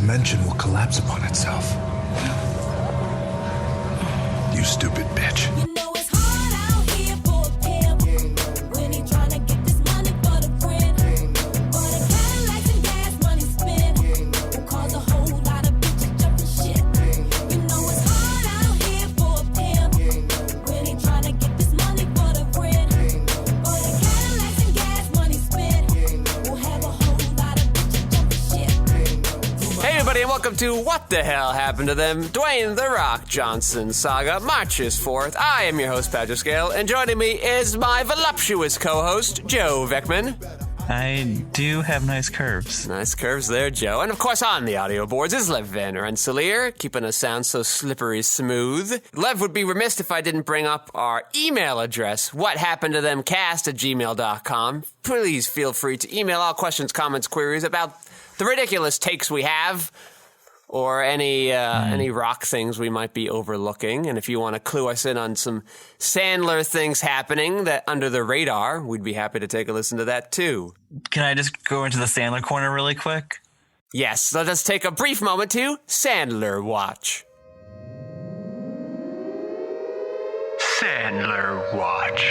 dimension will collapse upon itself. You stupid bitch. You know it's hard out here for a pimp when he tryna get this money for the friend. But a Cadillac and gas money spent will cause a whole lot of bitches jumping shit. You know it's hard out here for a pimp when he tryna get this money for the friend. But a Cadillac and gas money spent will have a whole lot of bitches jumping shit. Hey everybody, and welcome to What the Hell Happened to Them, Dwayne The Rock Johnson saga, marches forth. I am your host, Patrick Scale, and joining me is my voluptuous co-host, Joe Vekeman. I do have nice curves. Nice curves there, Joe. And of course, on the audio boards is Lev Van Rensselaer, keeping us sound so slippery smooth. Lev would be remiss if I didn't bring up our email address, whathappenedtothemcast@gmail.com. Please feel free to email all questions, comments, queries about the ridiculous takes we have, or any rock things we might be overlooking. And if you want to clue us in on some Sandler things happening that under the radar, we'd be happy to take a listen to that too. Can I just go into the Sandler corner really quick? Yes, so let's take a brief moment to Sandler Watch. Sandler Watch.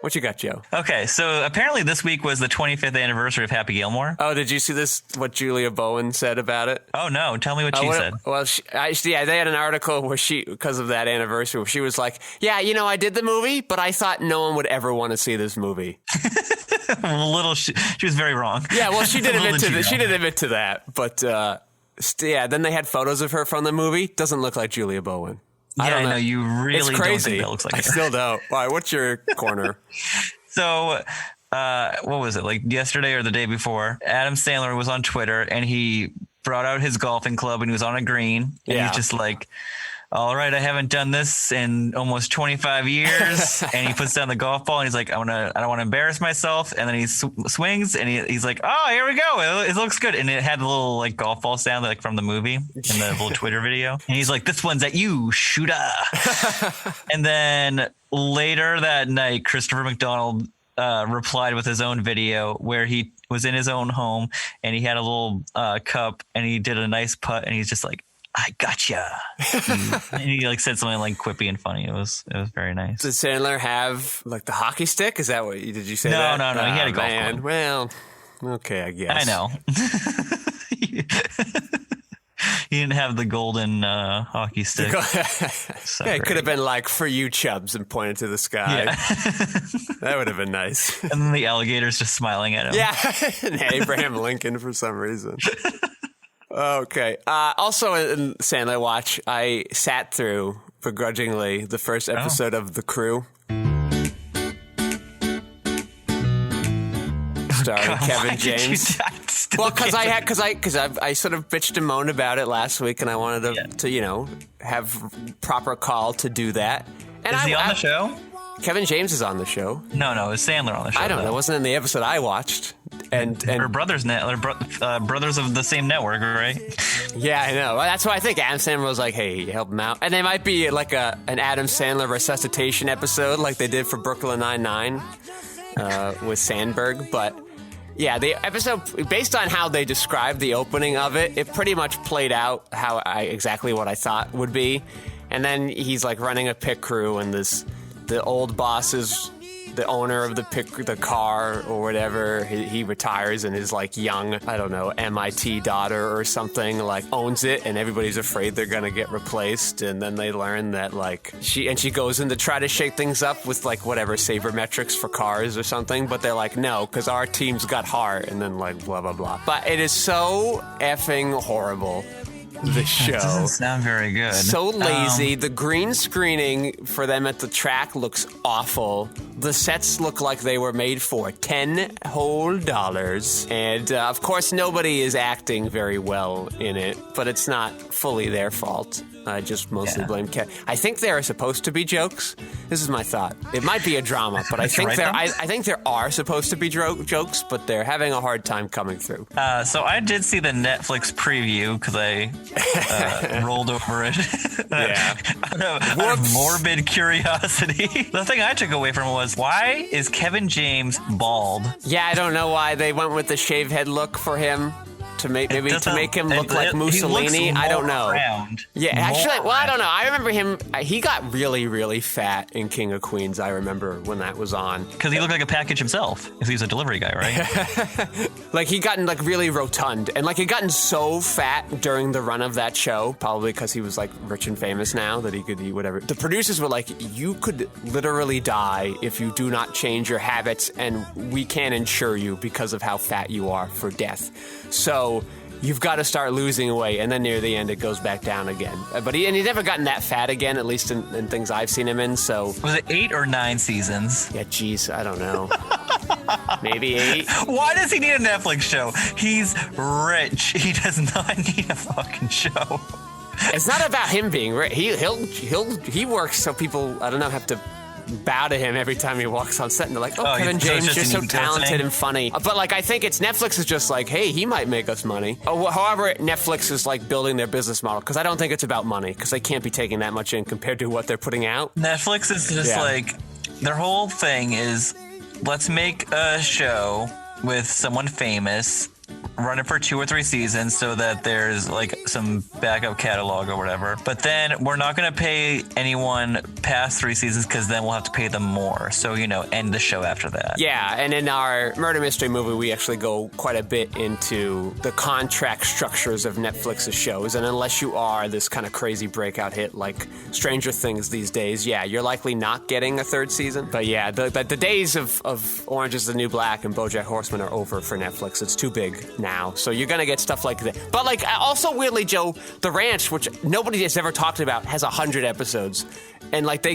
What you got, Joe? Okay, so apparently this week was the 25th anniversary of Happy Gilmore. Oh, did you see this, what Julia Bowen said about it? Oh, no. Tell me what she said. Well, they had an article where because of that anniversary, where she was like, yeah, I did the movie, but I thought no one would ever want to see this movie. She was very wrong. Yeah, well, she did admit to that. But, then they had photos of her from the movie. Doesn't look like Julia Bowen. I know. You really it's don't crazy. think that looks like her. I still don't. All right, what's your corner? So, what was it, like yesterday or the day before? Adam Sandler was on Twitter, and he brought out his golfing club, and he was on a green. And he's just like, all right, I haven't done this in almost 25 years. And he puts down the golf ball, and he's like, I don't want to embarrass myself. And then he swings, and he's like, oh, here we go. It looks good. And it had the little like golf ball sound like from the movie in the little Twitter video. And he's like, this one's at you, shooter. And then later that night, Christopher McDonald replied with his own video where he was in his own home, and he had a little cup, and he did a nice putt, and he's just like, I gotcha. And he like said something like quippy and funny. It was very nice. Did Sandler have like the hockey stick? Is that what did you say? No, that? no. He had a golf club. Well, okay, I guess. I know. He didn't have the golden hockey stick. It could have been like for you, Chubbs, and pointed to the sky. Yeah. That would have been nice. And then the alligator's just smiling at him. Yeah, and Abraham Lincoln for some reason. Okay. Also in Sandler Watch, I sat through begrudgingly the first episode of The Crew. Starring Kevin James. Well, because I sort of bitched and moaned about it last week, and I wanted to have proper call to do that. And Is he on the show? Kevin James is on the show. No, is Sandler on the show? I don't know. It wasn't in the episode I watched. And they're brothers, brothers of the same network, right? Yeah, I know. Well, that's why I think Adam Sandler was like, hey, help him out. And they might be like an Adam Sandler resuscitation episode like they did for Brooklyn Nine-Nine with Sandberg. But yeah, the episode, based on how they described the opening of it, it pretty much played out exactly what I thought would be. And then he's like running a pit crew, and the old boss is the owner of the car or whatever. He retires, and his like young, I don't know, MIT daughter or something like owns it, and everybody's afraid they're gonna get replaced. And then they learn that like she goes in to try to shake things up with like whatever sabermetrics for cars or something, but they're like, no, because our team's got heart, and then like blah blah blah. But it is so effing horrible. The show. That doesn't sound very good. So lazy. The green screening for them at the track looks awful. The sets look like they were made for $10 whole. And of course, nobody is acting very well in it, but it's not fully their fault. I just mostly blame Kevin. I think there are supposed to be jokes. This is my thought. It might be a drama, but I think I think there are supposed to be jokes, but they're having a hard time coming through. So I did see the Netflix preview because I rolled over it. Yeah. out of morbid curiosity. The thing I took away from it was, why is Kevin James bald? Yeah, I don't know why they went with the shaved head look for him. To make him look like Mussolini. I don't know. Yeah, actually, well, I don't know. I remember him. He got really, really fat in King of Queens. I remember when that was on. Because he looked like a package himself. Because he's a delivery guy, right? Like he'd gotten like really rotund, and like he'd gotten so fat during the run of that show, probably because he was like rich and famous now that he could eat whatever. The producers were like, "You could literally die if you do not change your habits, and we can't insure you because of how fat you are for death." So you've got to start losing weight, and then near the end it goes back down again. But he's never gotten that fat again, at least in things I've seen him in. So was it 8 or 9 seasons? Yeah, geez, I don't know. Maybe 8. Why does he need a Netflix show? He's rich. He does not need a fucking show. It's not about him being rich. He works so people, I don't know, have to bow to him every time he walks on set, and they're like, oh Kevin James, you're so talented and funny. But like, I think it's Netflix is just like, hey, he might make us money. However, Netflix is like building their business model, because I don't think it's about money, because they can't be taking that much in compared to what they're putting out. Netflix is just like, their whole thing is, let's make a show with someone famous, run it for 2 or 3 seasons so that there's like some backup catalog or whatever. But then we're not going to pay anyone past 3 seasons, because then we'll have to pay them more. So, end the show after that. Yeah, and in our murder mystery movie, we actually go quite a bit into the contract structures of Netflix's shows. And unless you are this kind of crazy breakout hit like Stranger Things these days, yeah, you're likely not getting a 3rd season. But yeah, the days of Orange is the New Black and BoJack Horseman are over for Netflix. It's too big now, so you're gonna get stuff like that. But like, also weirdly, Joe, The Ranch, which nobody has ever talked about, has 100 episodes, and like they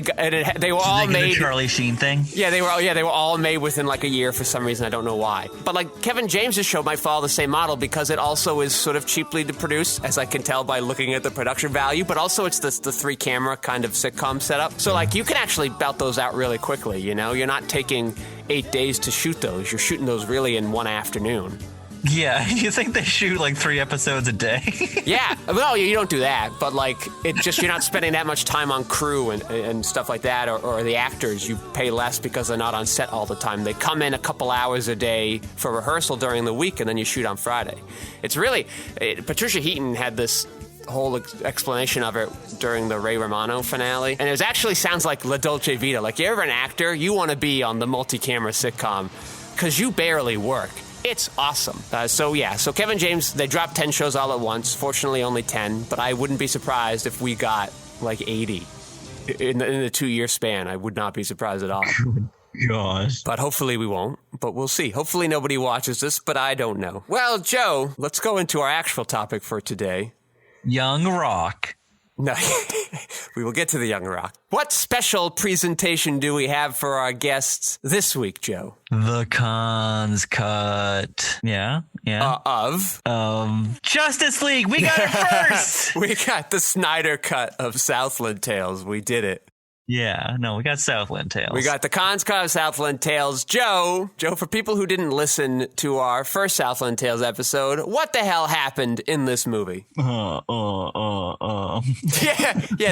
were all made. The Charlie Sheen thing. Yeah, they were all made within like a year for some reason. I don't know why. But like Kevin James's show might follow the same model, because it also is sort of cheaply to produce, as I can tell by looking at the production value. But also it's the 3-camera kind of sitcom setup. So like you can actually belt those out really quickly. You're not taking 8 days to shoot those. You're shooting those really in one afternoon. Yeah, you think they shoot like 3 episodes a day? Yeah, no, you don't do that, but like, it just, you're not spending that much time on crew and stuff like that, or the actors. You pay less because they're not on set all the time. They come in a couple hours a day for rehearsal during the week, and then you shoot on Friday. It's really, Patricia Heaton had this whole explanation of it during the Ray Romano finale, and it actually sounds like La Dolce Vita. Like, you're an actor, you want to be on the multi-camera sitcom, because you barely work. It's awesome. So Kevin James, they dropped 10 shows all at once. Fortunately, only 10, but I wouldn't be surprised if we got like 80 in the 2-year span. I would not be surprised at all. Gosh. But hopefully we won't. But we'll see. Hopefully nobody watches this, but I don't know. Well, Joe, let's go into our actual topic for today. Young Rock. No, we will get to the Young Rock. What special presentation do we have for our guests this week, Joe? The Cons cut. Yeah. Of Justice League. We got it first. We got the Snyder cut of Southland Tales. We did it. Yeah, no, we got Southland Tales. We got the Cons cut of Southland Tales. Joe, for people who didn't listen to our first Southland Tales episode, what the hell happened in this movie? Yeah,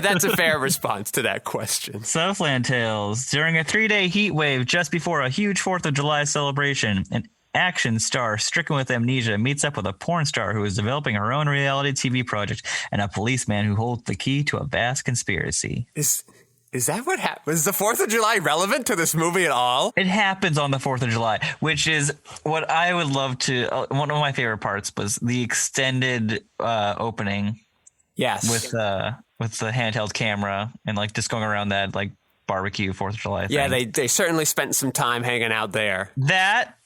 that's a fair response to that question. Southland Tales. During a 3-day heat wave just before a huge 4th of July celebration, an action star stricken with amnesia meets up with a porn star who is developing her own reality TV project and a policeman who holds the key to a vast conspiracy. Is that what happened? Is the 4th of July relevant to this movie at all? It happens on the 4th of July, which is what I would love to. One of my favorite parts was the extended opening. Yes. With the handheld camera and like just going around that like barbecue 4th of July thing. Yeah, they certainly spent some time hanging out there. That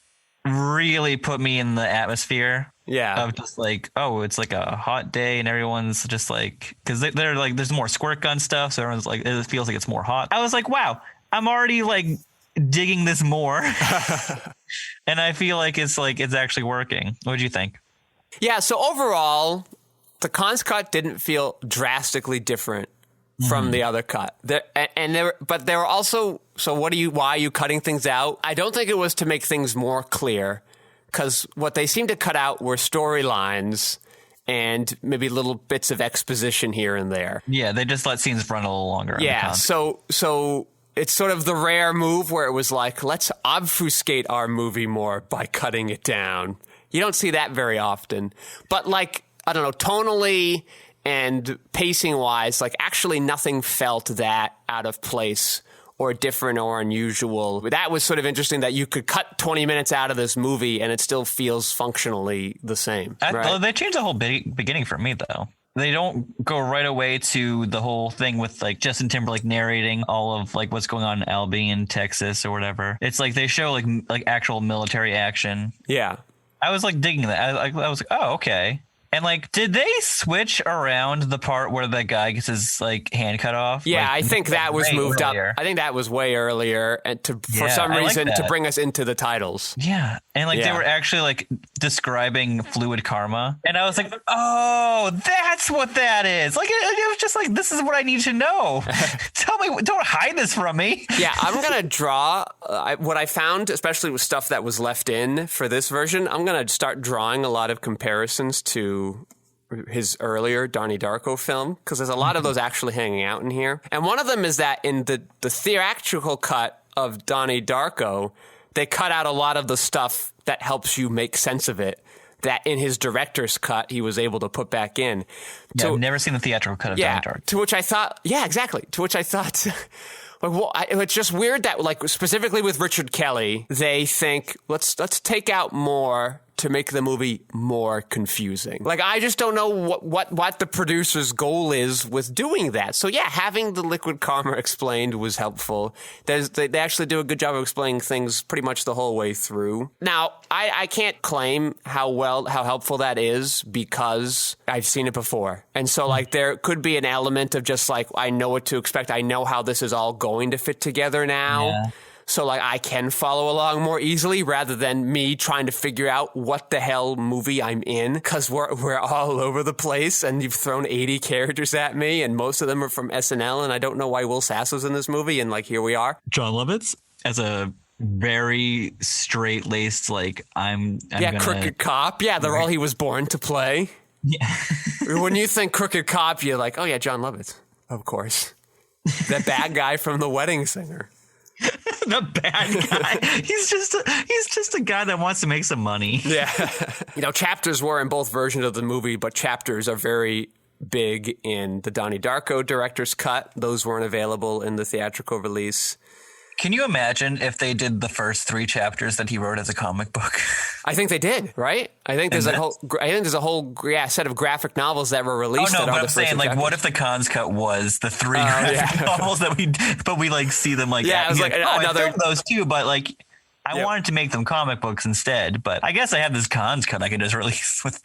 really put me in the atmosphere. Yeah. Of just like, oh, it's like a hot day and everyone's just like, because they're like, there's more squirt gun stuff. So everyone's like, it feels like it's more hot. I was like, wow, I'm already like digging this more. And I feel like it's actually working. What do you think? Yeah. So overall, the Khan's cut didn't feel drastically different from the other cut. But there were also, so why are you cutting things out? I don't think it was to make things more clear, because what they seemed to cut out were storylines and maybe little bits of exposition here and there. Yeah, they just let scenes run a little longer. Yeah, so it's sort of the rare move where it was like, let's obfuscate our movie more by cutting it down. You don't see that very often. But like, I don't know, tonally and pacing-wise, like actually nothing felt that out of place or different or unusual. That was sort of interesting that you could cut 20 minutes out of this movie and it still feels functionally the same. Right? They changed the whole beginning for me, though. They don't go right away to the whole thing with like Justin Timberlake narrating all of like what's going on in Albion, Texas or whatever. It's like they show like actual military action. Yeah. I was like digging that. I was like, oh, okay. And like, did they switch around the part where the guy gets his like hand cut off? Yeah, like, I think that was moved earlier. up. I think that was way earlier, and for some reason to bring us into the titles. Yeah, and like they were actually like describing fluid karma, and I was like, oh, that's what that is. Like it was just like, this is what I need to know. Tell me, don't hide this from me. Yeah, I'm gonna draw what I found, especially with stuff that was left in for this version. I'm gonna start drawing a lot of comparisons to his earlier Donnie Darko film, because there's a lot of those actually hanging out in here. And one of them is that in the theatrical cut of Donnie Darko, they cut out a lot of the stuff that helps you make sense of it, that in his director's cut he was able to put back in. Yeah, I've never seen the theatrical cut of Donnie Darko. To which I thought, like, well, it's just weird that, like, specifically with Richard Kelly, they think, let's take out more to make the movie more confusing. Like, I just don't know what the producer's goal is with doing that. So yeah, having the liquid karma explained was helpful. They actually do a good job of explaining things pretty much the whole way through. Now, I can't claim how helpful that is, because I've seen it before. And so like there could be an element of just like, I know what to expect. I know how this is all going to fit together now. Yeah. So, like, I can follow along more easily rather than me trying to figure out what the hell movie I'm in, because we're all over the place, and you've thrown 80 characters at me, and most of them are from SNL, and I don't know why Will Sasso's in this movie, and, like, here we are. John Lovitz as a very straight-laced, like, I'm crooked cop. Yeah, the role he was born to play. Yeah. When you think crooked cop, you're like, oh, yeah, John Lovitz, of course. That bad guy from The Wedding Singer. The bad guy. He's just a guy that wants to make some money. Yeah. Chapters were in both versions of the movie, but chapters are very big in the Donnie Darko director's cut. Those weren't available in the theatrical release. Can you imagine if they did the first 3 chapters that he wrote as a comic book? I think they did, right? I think there's a whole set of graphic novels that were released. Oh no, but I'm saying, like, what if the Khan's cut was the 3 graphic novels that we like see them like? Yeah, it was like another. I filmed those too, but like I wanted to make them comic books instead. But I guess I have this Khan's cut I could just release with,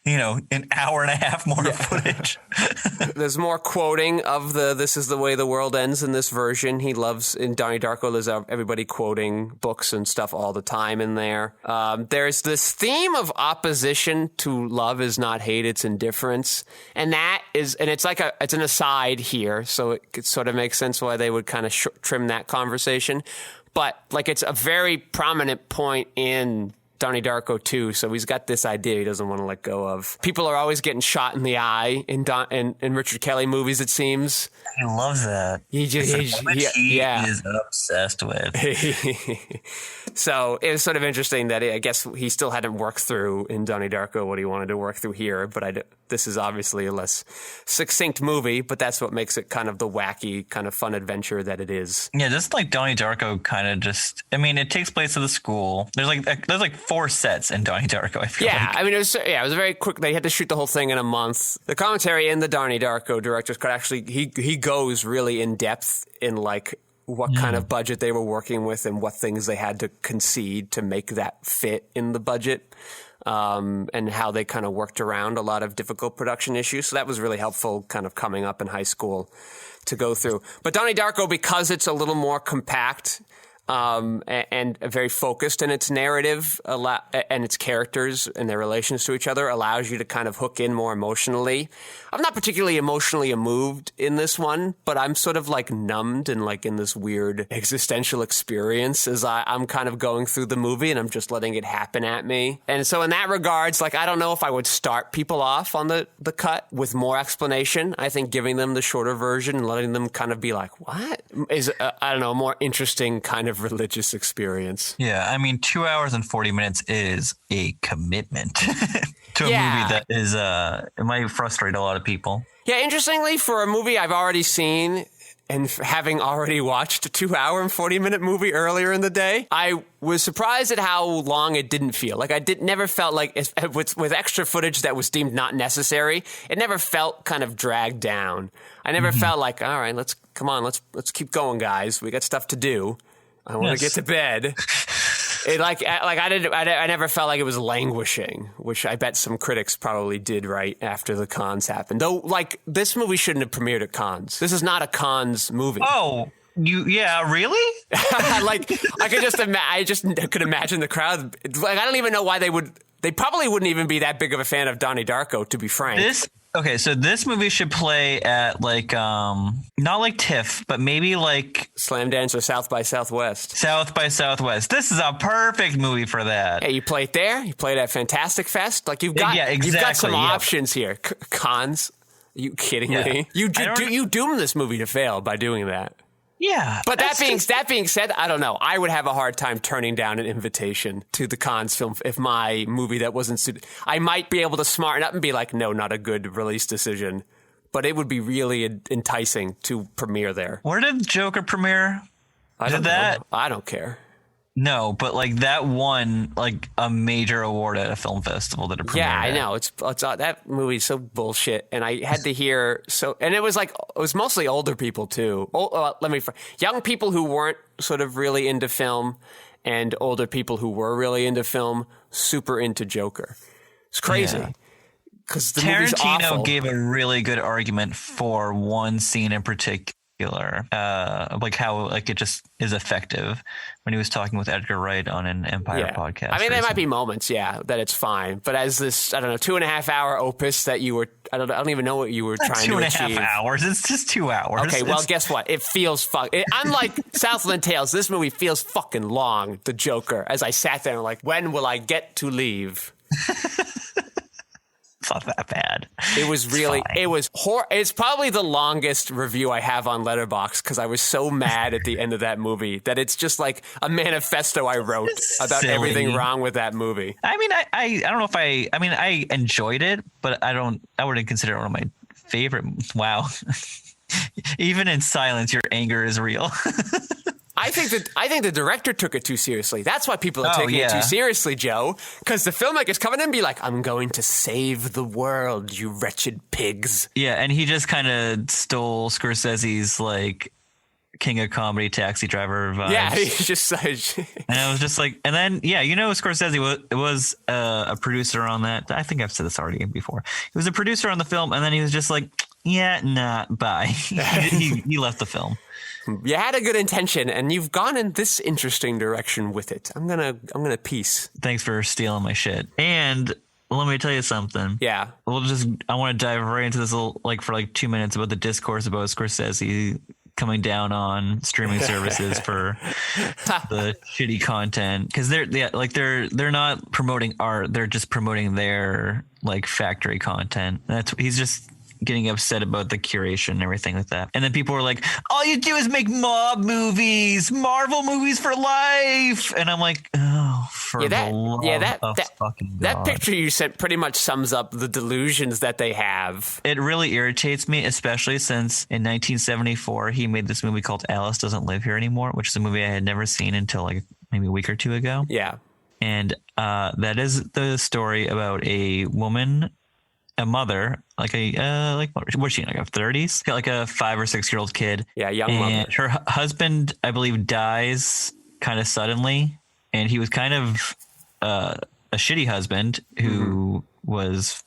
an hour and a half more footage. There's more quoting of this is the way the world ends in this version. He loves, in Donnie Darko, there's everybody quoting books and stuff all the time in there. There's this theme of opposition to love is not hate, it's indifference. And it's like it's an aside here, so it sort of makes sense why they would kind of trim that conversation. But like, it's a very prominent point in Donnie Darko too, so he's got this idea he doesn't want to let go of. People are always getting shot in the eye in Richard Kelly movies, it seems. He loves that. He is obsessed with. So it was sort of interesting that I guess he still hadn't worked through in Donnie Darko what he wanted to work through here, but this is obviously a less succinct movie, but that's what makes it kind of the wacky, kind of fun adventure that it is. Yeah, just like Donnie Darko kind of it takes place at the school. There's like 4 sets in Donnie Darko, I feel like. I mean, it was very quick. They had to shoot the whole thing in a month. The commentary in the Donnie Darko director's cut, actually, he goes really in depth in like what kind of budget they were working with and what things they had to concede to make that fit in the budget, and how they kind of worked around a lot of difficult production issues. So that was really helpful kind of coming up in high school to go through. But Donnie Darko, because it's a little more compact, and very focused in its narrative and its characters and their relations to each other, allows you to kind of hook in more emotionally. I'm not particularly emotionally moved in this one, but I'm sort of like numbed and like in this weird existential experience as I'm kind of going through the movie and I'm just letting it happen at me. And so in that regards, like, I don't know if I would start people off on the cut with more explanation. I think giving them the shorter version and letting them kind of be like, what? Is, I don't know, a more interesting kind of religious experience. Yeah, I mean, 2 hours and 40 minutes is a commitment to a movie that is, it might frustrate a lot of people. Yeah, interestingly, for a movie I've already seen and having already watched a 2 hour and 40-minute movie earlier in the day, I was surprised at how long it didn't feel. Like, never felt like, with extra footage that was deemed not necessary, it never felt kind of dragged down. I never felt like, all right, let's keep going, guys. We got stuff to do. I want to get to bed. I never felt like it was languishing, which I bet some critics probably did right after the cons happened. Though, like, this movie shouldn't have premiered at cons. This is not a cons movie. Oh, yeah, really? Like, I just could imagine the crowd. Like, I don't even know why they probably wouldn't even be that big of a fan of Donnie Darko, to be frank. Okay, so this movie should play at like not like TIFF, but maybe like Slam Dance or South by Southwest. South by Southwest. This is a perfect movie for that. Yeah, you play it there. You play it at Fantastic Fest. Like, you've got some options here. Cons. Are you kidding me? You doomed this movie to fail by doing that. Yeah. But that being said, I don't know. I would have a hard time turning down an invitation to the cons film if my movie that wasn't suited. I might be able to smarten up and be like, no, not a good release decision. But it would be really enticing to premiere there. Where did Joker premiere? I don't care. No, but like that won like a major award at a film festival that it premiered. Yeah, I know. It's that movie's so bullshit, and I had to hear and it was mostly older people too. Young people who weren't sort of really into film, and older people who were really into film, super into Joker. It's crazy. Because the movie's awful. Tarantino gave a really good argument for one scene in particular. Like how like it just is effective when he was talking with Edgar Wright on an Empire podcast. I mean, there might be moments, that it's fine. But as this, 2.5 hour opus that you were, I don't even know what you were trying to achieve. 2.5 hours. It's just 2 hours. Okay, well, guess what? It feels unlike Southland Tales, this movie feels fucking long, The Joker. As I sat there and like, when will I get to leave? It's not that bad. It was really, it's probably the longest review I have on Letterboxd because I was so mad at the end of that movie that it's just like a manifesto I wrote about everything wrong with that movie. I mean, I don't know if I enjoyed it, but I wouldn't consider it one of my favorite. Wow. Even in silence, your anger is real. I think the director took it too seriously. That's why people are taking it too seriously, Joe. Because the filmmakers coming in and be like, I'm going to save the world, you wretched pigs. Yeah, and he just kind of stole Scorsese's like King of Comedy Taxi Driver vibes. Yeah, he's just and I was just like, and then Scorsese was a producer on that. I think I've said this already before. He was a producer on the film, and then he was just like, bye. He left the film. You had a good intention, and you've gone in this interesting direction with it. I'm gonna peace. Thanks for stealing my shit. And let me tell you something. Yeah. I want to dive right into this for 2 minutes about the discourse about Scorsese coming down on streaming services for the shitty content, because they're not promoting art, they're just promoting their like factory content. He's just getting upset about the curation and everything like that. And then people were like, all you do is make mob movies, Marvel movies for life. And I'm like, oh, that picture you sent pretty much sums up the delusions that they have. It really irritates me, especially since in 1974 he made this movie called Alice Doesn't Live Here Anymore, which is a movie I had never seen until like maybe a week or two ago. Yeah. And that is the story about a woman, a mother, what's she in, like her 30s? Got like a 5 or 6 year old kid. Yeah, young mother. Her husband, I believe, dies kind of suddenly, and he was kind of a shitty husband who was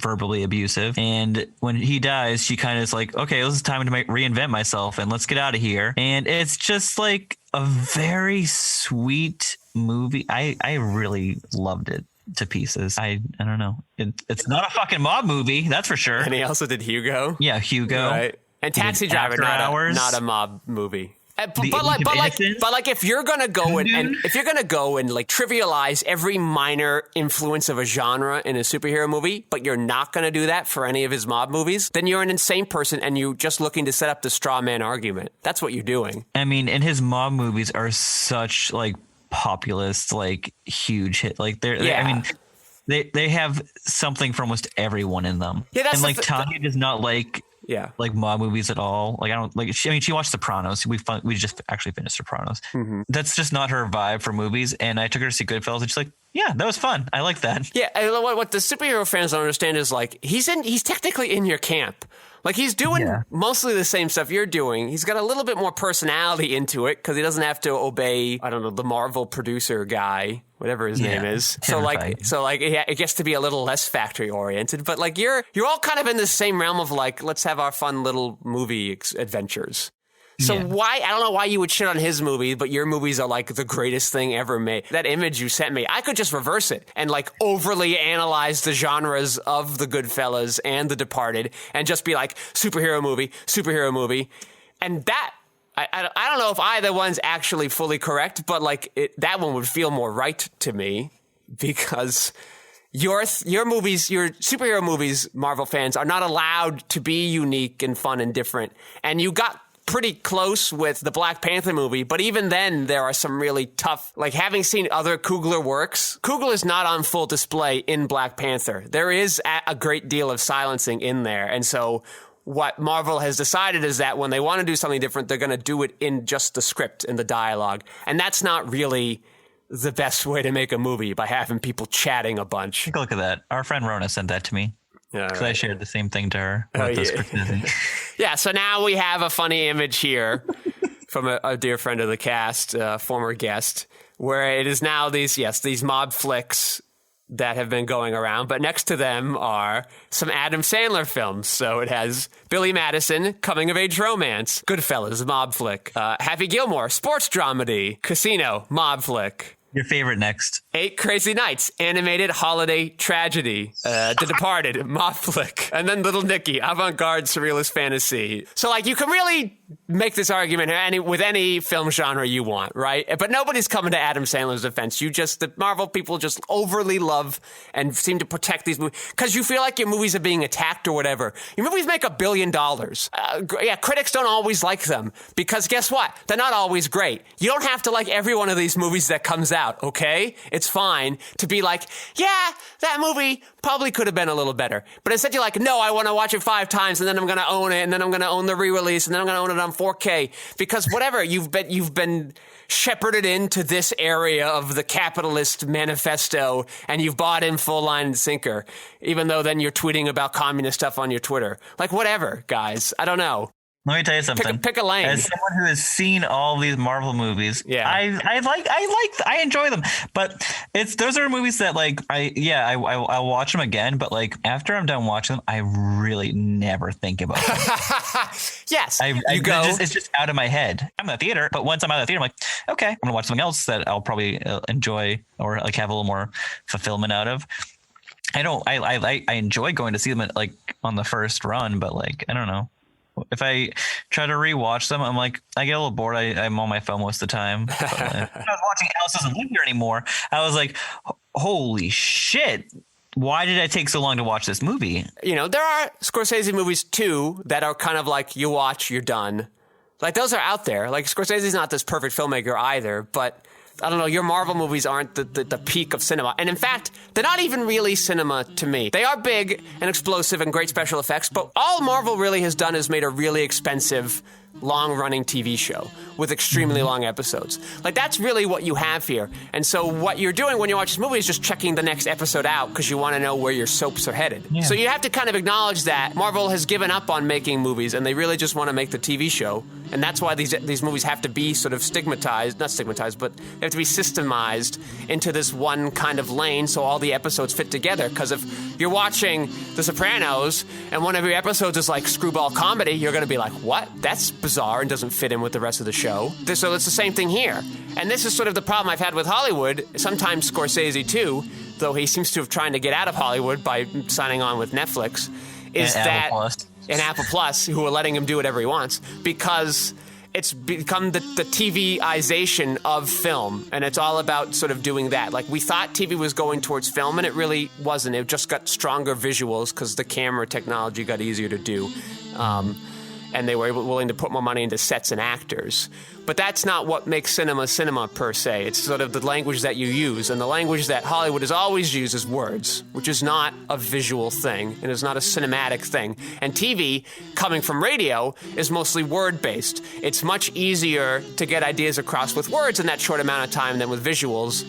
verbally abusive. And when he dies, she kind of is like, okay, this is time to reinvent myself and let's get out of here. And it's just like a very sweet movie. I really loved it to pieces. I don't know. It's not a fucking mob movie, that's for sure. And he also did Hugo. Yeah, Hugo. Right. And Taxi Driver, not a mob movie. But if you're gonna go and like trivialize every minor influence of a genre in a superhero movie, but you're not gonna do that for any of his mob movies, then you're an insane person and you're just looking to set up the straw man argument. That's what you're doing. I mean, and his mob movies are such like populist, like huge hit. Like they have something for almost everyone in them. Yeah, that's and like Tanya does not like. Yeah, like mob movies at all. Like I don't like. She watched Sopranos. We just actually finished Sopranos. Mm-hmm. That's just not her vibe for movies. And I took her to see Goodfellas, and she's like, "Yeah, that was fun. I like that." Yeah, what the superhero fans don't understand is like he's technically in your camp. Like he's doing mostly the same stuff you're doing. He's got a little bit more personality into it because he doesn't have to obey, I don't know, the Marvel producer guy, whatever his name is. So it gets to be a little less factory oriented. But like you're all kind of in the same realm of like, let's have our fun little movie adventures. So I don't know why you would shit on his movie, but your movies are like the greatest thing ever made. That image you sent me, I could just reverse it and like overly analyze the genres of the Goodfellas and The Departed and just be like superhero movie. And that, I don't know if either one's actually fully correct, but like that one would feel more right to me because your movies, your superhero movies, Marvel fans, are not allowed to be unique and fun and different. And you got pretty close with the Black Panther movie, but even then there are some really tough, like having seen other Coogler works, Coogler is not on full display in Black Panther. There is a great deal of silencing in there. And so what Marvel has decided is that when they want to do something different, they're going to do it in just the script and the dialogue. And that's not really the best way to make a movie, by having people chatting a bunch. Take a look at that. Our friend Rona sent that to me. Because I shared the same thing to her. Yeah, so now we have a funny image here from a dear friend of the cast, former guest, where it is now these mob flicks that have been going around, but next to them are some Adam Sandler films. So it has Billy Madison, coming-of-age romance, Goodfellas, mob flick, Happy Gilmore, sports dramedy, Casino, mob flick. Your favorite next. 8 Crazy Nights, animated holiday tragedy. The Departed, mob flick. And then Little Nicky, avant-garde surrealist fantasy. So, like, you can really make this argument with any film genre you want, right? But nobody's coming to Adam Sandler's defense. The Marvel people just overly love and seem to protect these movies because you feel like your movies are being attacked or whatever. Your movies make $1 billion. Critics don't always like them because guess what? They're not always great. You don't have to like every one of these movies that comes out, okay? It's fine to be like, yeah, that movie probably could have been a little better. But instead you're like, no, I want to watch it 5 times and then I'm going to own it and then I'm going to own the re-release and then I'm going to own it on 4K because whatever, you've been shepherded into this area of the capitalist manifesto and you've bought in full line and sinker, even though then you're tweeting about communist stuff on your Twitter. Like whatever, guys. I don't know. Let me tell you something. Pick a lane. As someone who has seen all these Marvel movies, I enjoy them. But those are movies that like I'll watch them again. But like after I'm done watching them, I really never think about them. Yes, it's just out of my head. I'm in the theater, but once I'm out of the theater, I'm like, okay, I'm gonna watch something else that I'll probably enjoy or like have a little more fulfillment out of. I enjoy going to see them like on the first run, but like I don't know. If I try to rewatch them, I'm like, I get a little bored. I'm on my phone most of the time. But when I was watching Alice Doesn't Live Here Anymore, I was like, holy shit. Why did I take so long to watch this movie? You know, there are Scorsese movies too that are kind of like you watch, you're done. Like those are out there. Like Scorsese's not this perfect filmmaker either, but I don't know, your Marvel movies aren't the peak of cinema. And in fact, they're not even really cinema to me. They are big and explosive and great special effects, but all Marvel really has done is made a really expensive, long-running TV show with extremely long episodes. Like, that's really what you have here. And so what you're doing when you watch this movie is just checking the next episode out because you want to know where your soaps are headed. Yeah. So you have to kind of acknowledge that Marvel has given up on making movies and they really just want to make the TV show. And that's why these movies have to be sort of not stigmatized, but they have to be systemized into this one kind of lane so all the episodes fit together. Because if you're watching The Sopranos and one of your episodes is like screwball comedy, you're going to be like, what? That's bizarre and doesn't fit in with the rest of the show. So it's the same thing here. And this is sort of the problem I've had with Hollywood, sometimes Scorsese too, though he seems to have trying to get out of Hollywood by signing on with Netflix, is that and Apple Plus, who are letting him do whatever he wants, because it's become the TV-ization of film, and it's all about sort of doing that. Like, we thought TV was going towards film, and it really wasn't. It just got stronger visuals because the camera technology got easier to do. And they were willing to put more money into sets and actors. But that's not what makes cinema per se. It's sort of the language that you use. And the language that Hollywood has always used is words, which is not a visual thing and is not a cinematic thing. And TV, coming from radio, is mostly word-based. It's much easier to get ideas across with words in that short amount of time than with visuals.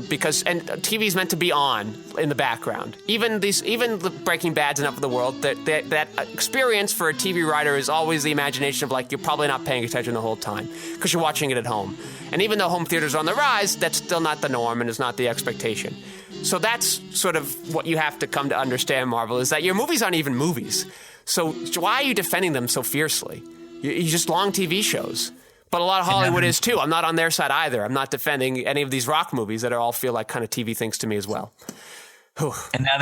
Because TV is meant to be on in the background. Even the Breaking Bad's and Up of the World, that experience for a TV writer is always the imagination of like you're probably not paying attention the whole time because you're watching it at home. And even though home theaters are on the rise, that's still not the norm and is not the expectation. So that's sort of what you have to come to understand, Marvel, is that your movies aren't even movies. So why are you defending them so fiercely? You're just long TV shows. But a lot of Hollywood is too. I'm not on their side either. I'm not defending any of these rock movies that all feel like kind of TV things to me as well. Whew. And now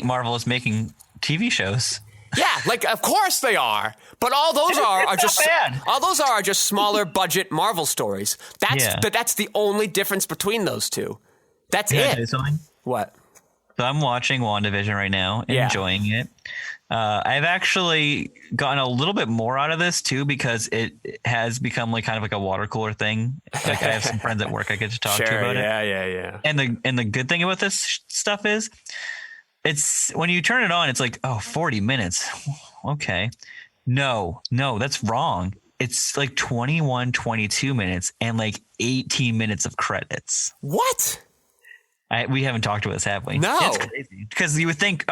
Marvel is making TV shows. Yeah, like of course they are. But all those are just bad. All those are just smaller budget Marvel stories. That's the only difference between those two. That's Can I it. tell you something? What? So I'm watching WandaVision right now, enjoying it. I've actually gotten a little bit more out of this too because it has become like kind of like a water cooler thing. Like I have some friends at work I get to talk to about it. Yeah. And the good thing about this stuff is it's when you turn it on, it's like, 40 minutes. Okay. No, that's wrong. It's like 21, 22 minutes and like 18 minutes of credits. What? We haven't talked about this, have we? No. It's crazy. Because you would think,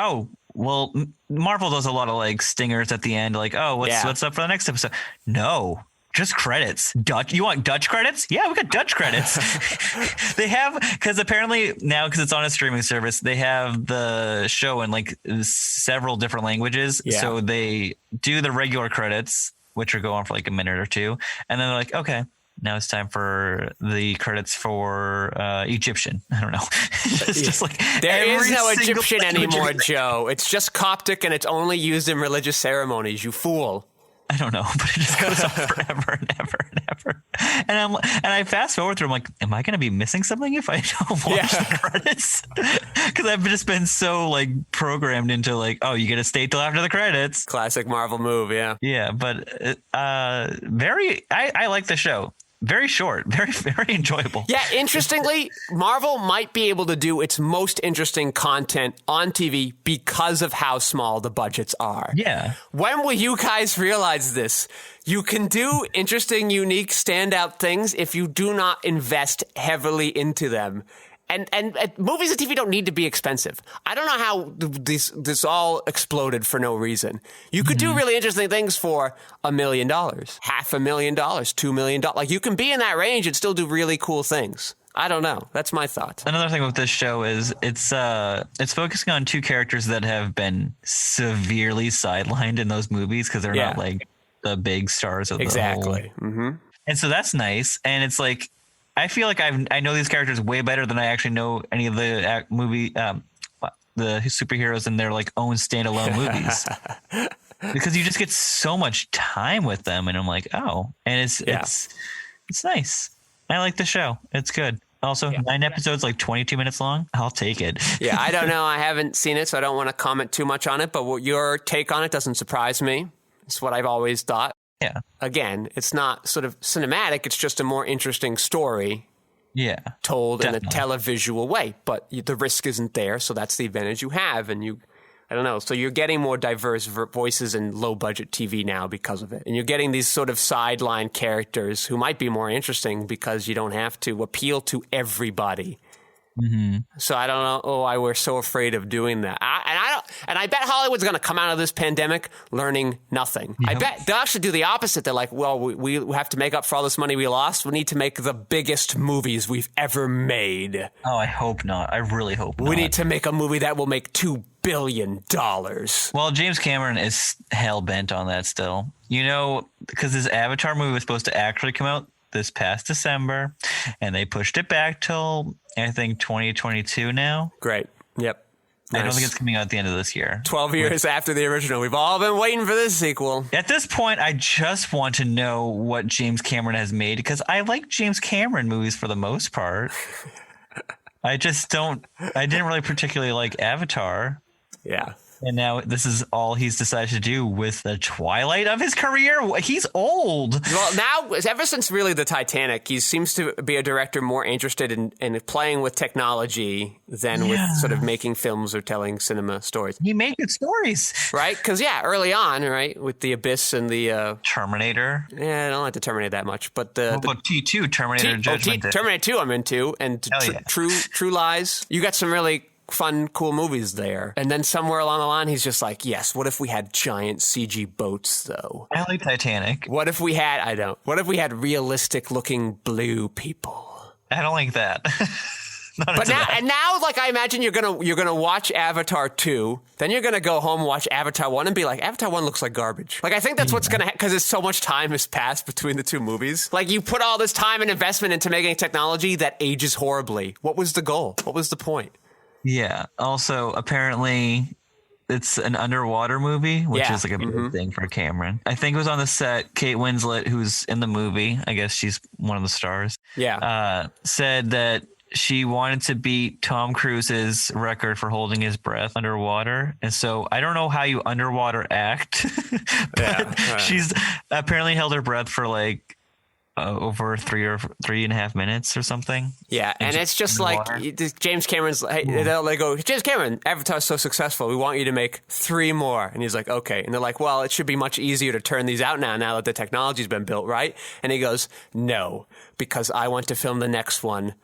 well, Marvel does a lot of like stingers at the end, like, what's up for the next episode? No, just credits. Dutch. You want Dutch credits? Yeah, we got Dutch credits. They have, because apparently now, because it's on a streaming service, they have the show in like several different languages. Yeah. So they do the regular credits, which will go on for like a minute or two, and then they're like, okay, now it's time for the credits for Egyptian. I don't know. It's just like there is no Egyptian anymore, Joe. It's just Coptic and it's only used in religious ceremonies, you fool. I don't know, but it just goes on forever and ever and ever. And I fast forward through, I'm like, am I going to be missing something if I don't watch the credits? Because I've just been so like programmed into like, you get to stay till after the credits. Classic Marvel move, yeah. Yeah, but I like the show. Very short, very, very enjoyable. Yeah, interestingly, Marvel might be able to do its most interesting content on TV because of how small the budgets are. Yeah. When will you guys realize this? You can do interesting, unique, standout things if you do not invest heavily into them. And movies and TV don't need to be expensive. I don't know how this all exploded for no reason. You could do really interesting things for $1 million, $500,000, $2 million. Like you can be in that range and still do really cool things. I don't know. That's my thought. Another thing with this show is it's focusing on two characters that have been severely sidelined in those movies because they're not like the big stars of the whole. Mm-hmm. And so that's nice. And it's like, I feel like I know these characters way better than I actually know any of the the superheroes in their like own standalone movies, because you just get so much time with them, and I'm like, and it's nice. I like the show. It's good. Also, 9 episodes, like 22 minutes long. I'll take it. Yeah, I don't know. I haven't seen it, so I don't want to comment too much on it. But your take on it doesn't surprise me. It's what I've always thought. Yeah. Again, it's not sort of cinematic. It's just a more interesting story. Yeah. Told in a televisual way. But the risk isn't there, so that's the advantage you have. And I don't know. So you're getting more diverse voices in low-budget TV now because of it. And you're getting these sort of sideline characters who might be more interesting because you don't have to appeal to everybody. So I don't know why we're so afraid of doing that. And I bet Hollywood's going to come out of this pandemic learning nothing. I bet they'll actually do the opposite. They're like, well, we have to make up for all this money we lost. We need to make the biggest movies we've ever made. Oh, I hope not. I really hope not. We need to make a movie that will make $2 billion. Well, James Cameron is hell-bent on that still. You know, because his Avatar movie was supposed to actually come out this past December, and they pushed it back till, I think, 2022 now. Great. Yep. I don't think it's coming out at the end of this year. 12 years after the original. We've all been waiting for this sequel. At this point, I just want to know what James Cameron has made, because I like James Cameron movies for the most part. I didn't really particularly like Avatar. Yeah. And now this is all he's decided to do with the twilight of his career. He's old. Well, now, ever since really the Titanic, he seems to be a director more interested in playing with technology than with sort of making films or telling cinema stories. He made good stories. Right? Because, early on, right, with The Abyss and the... Terminator. Yeah, I don't like the Terminator that much, but What about T2, Terminator Judgment Day? Terminator 2 I'm into, and True Lies. You got some really fun, cool movies there. And then somewhere along the line, he's just like, yes, what if we had giant CG boats, though? I like Titanic. What if we had, what if we had realistic looking blue people? I don't like that. But now, like, I imagine you're gonna watch Avatar 2, then you're gonna go home and watch Avatar 1 and be like, Avatar 1 looks like garbage. Like, I think that's what's gonna because so much time has passed between the two movies. Like, you put all this time and investment into making technology that ages horribly. What was the goal? What was the point? Yeah. Also, apparently, it's an underwater movie, which is like a big thing for Cameron. I think it was on the set. Kate Winslet, who's in the movie, I guess she's one of the stars. Yeah. Said that she wanted to beat Tom Cruise's record for holding his breath underwater. And so I don't know how you underwater act, but she's apparently held her breath for like over 3.5 minutes or something. Yeah, and it's just like James Cameron's. They go, James Cameron, Avatar's so successful, we want you to make 3 more. And he's like, okay. And they're like, well, it should be much easier to turn these out now that the technology's been built, right? And he goes, no, because I want to film the next one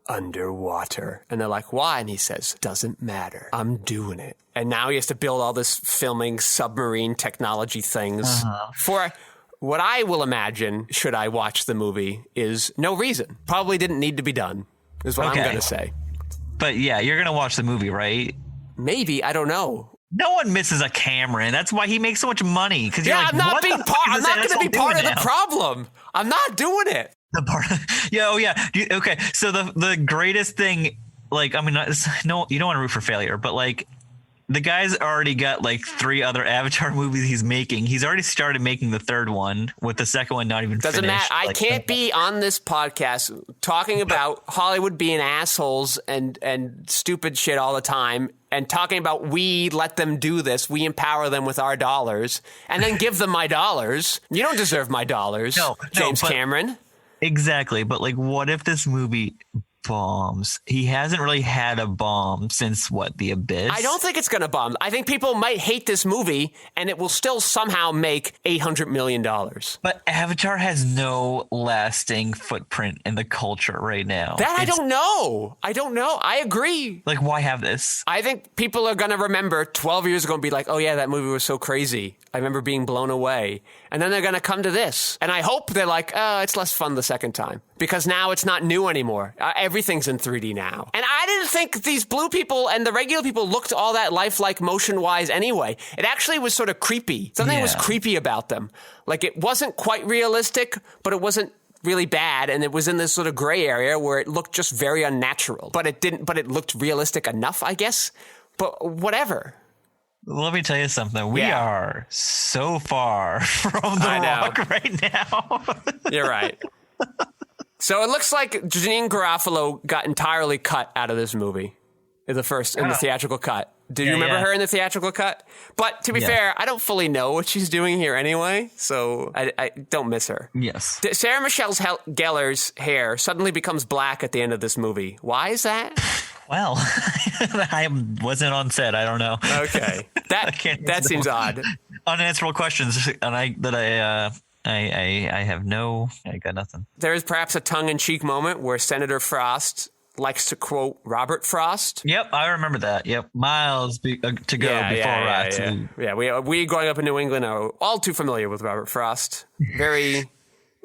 underwater. And they're like, why? And he says, doesn't matter. I'm doing it. And now he has to build all this filming submarine technology things for what I will imagine, should I watch the movie, is no reason. Probably didn't need to be done, is what I'm going to say. But yeah, you're going to watch the movie, right? Maybe. I don't know. No one misses a Cameron. That's why he makes so much money. Yeah, like, I'm not going to be part of the problem. I'm not doing it. Okay, so the greatest thing, like, I mean, no, you don't want to root for failure, but like, the guy's already got like 3 other Avatar movies he's making. He's already started making the 3rd one, with the 2nd one not even Doesn't finished. matter. I can't be on this podcast talking about Hollywood being assholes and stupid shit all the time, and talking about we let them do this, we empower them with our dollars, and then give them my dollars. You don't deserve my dollars, James Cameron. Exactly, but like, what if this movie bombs? He hasn't really had a bomb since The Abyss? I don't think it's going to bomb. I think people might hate this movie, and it will still somehow make $800 million. But Avatar has no lasting footprint in the culture right now. I don't know. I agree. Like, why have this? I think people are going to remember 12 years ago and be like, oh yeah, that movie was so crazy. I remember being blown away. And then they're going to come to this. And I hope they're like, oh, it's less fun the second time. Because now it's not new anymore. Everything's in 3D now. And I didn't think these blue people and the regular people looked all that lifelike motion-wise anyway. It actually was sort of creepy. Something was creepy about them. Like, it wasn't quite realistic, but it wasn't really bad, and it was in this sort of gray area where it looked just very unnatural. But it looked realistic enough, I guess. But whatever. Let me tell you something. We are so far from The Rock right now. You're right. So it looks like Janine Garofalo got entirely cut out of this movie in the theatrical cut. Do you remember her in the theatrical cut? But to be fair, I don't fully know what she's doing here anyway, so I don't miss her. Yes. Sarah Michelle Gellar's hair suddenly becomes black at the end of this movie. Why is that? Well, I wasn't on set. I don't know. Okay, that seems odd. Unanswerable questions, and I have I got nothing. There is perhaps a tongue-in-cheek moment where Senator Frost likes to quote Robert Frost. Yep, I remember that. Yep, miles to go before Rock. Yeah, we growing up in New England are all too familiar with Robert Frost. Very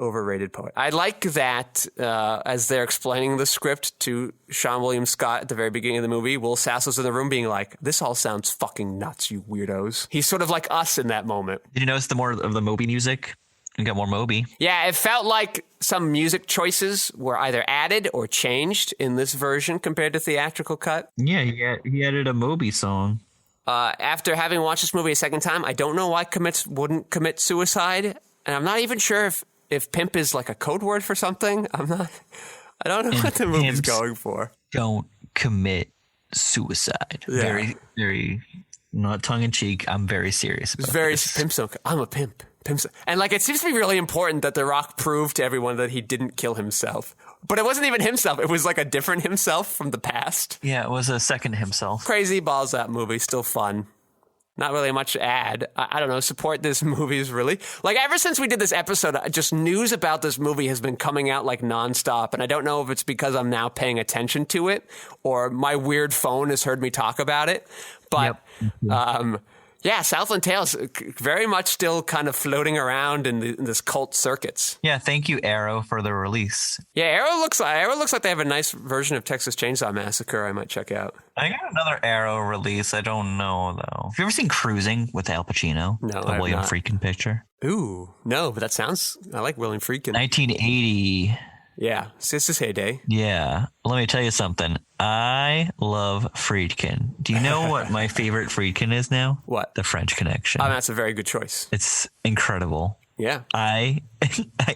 overrated poet. I like that as they're explaining the script to Sean William Scott at the very beginning of the movie, Will Sasso's in the room being like, this all sounds fucking nuts, you weirdos. He's sort of like us in that moment. Did you notice the more of the Moby music? You got more Moby. Yeah, it felt like some music choices were either added or changed in this version compared to theatrical cut. Yeah, he added a Moby song. After having watched this movie a second time, I don't know why wouldn't commit suicide. And I'm not even sure if pimp is like a code word for something. I don't know what the movie's going for. Don't commit suicide. Yeah. Very, very, not tongue in cheek. I'm very serious about this. Pimp's okay. I'm a pimp. And like, it seems to be really important that The Rock proved to everyone that he didn't kill himself. But it wasn't even himself. It was like a different himself from the past. Yeah, it was a second himself. Crazy balls that movie. Still fun. Not really much to add. I don't know. Support this movie is really like ever since we did this episode, just news about this movie has been coming out like nonstop. And I don't know if it's because I'm now paying attention to it or my weird phone has heard me talk about it. But, yeah, Southland Tales very much still kind of floating around in this cult circuits. Yeah, thank you, Arrow, for the release. Yeah, Arrow looks like they have a nice version of Texas Chainsaw Massacre I might check out. I got another Arrow release. I don't know, though. Have you ever seen Cruising with Al Pacino? No, the William Friedkin picture? Ooh, no, but I like William Friedkin. 1980. Yeah, it's his heyday. Yeah. Let me tell you something. I love Friedkin. Do you know what my favorite Friedkin is now? What? The French Connection. Oh, that's a very good choice. It's incredible. Yeah. I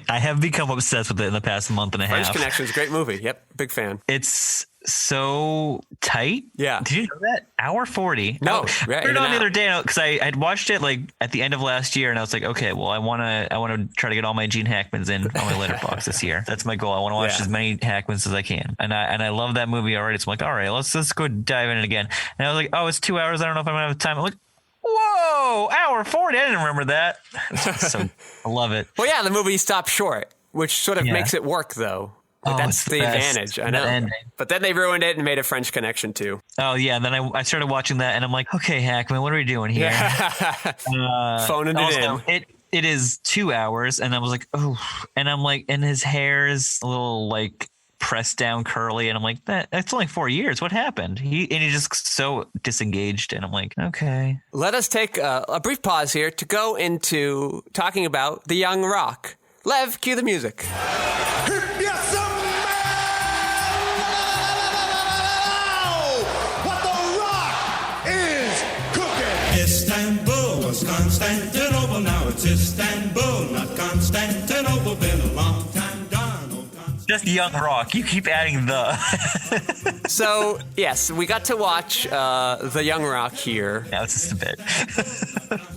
have become obsessed with it in the past month and a half. French Connection is a great movie. Yep, big fan. It's so tight. Yeah. Did you know that? Hour 40. No. I turned it on the other day because I'd watched it like at the end of last year and I was like, okay, well, I want to try to get all my Gene Hackmans in on my Letterboxd this year. That's my goal. I want to watch as many Hackmans as I can. And I love that movie already. So I'm like, all right, let's go dive in it again. And I was like, oh, it's 2 hours. I don't know if I'm gonna have time. I'm like, whoa, hour 40. I didn't remember that. So I love it. Well, yeah, the movie stopped short, which sort of makes it work, though. Like, that's the advantage. I know. Ending. But then they ruined it and made a French Connection too. Oh, yeah. And then I started watching that and I'm like, okay, Hackman, what are we doing here? Phoning it in. It is 2 hours. And I was like, oh, and I'm like, and his hair is a little like pressed down curly. And I'm like, that's only 4 years. What happened? He's just so disengaged. And I'm like, okay. Let us take a brief pause here to go into talking about the young Rock. Lev, cue the music. Istanbul was Constantinople, now it's Istanbul, not Constantinople, been a long time gone. Just Young Rock. You keep adding the. So, yes, we got to watch The Young Rock here. Yeah, it's just a bit.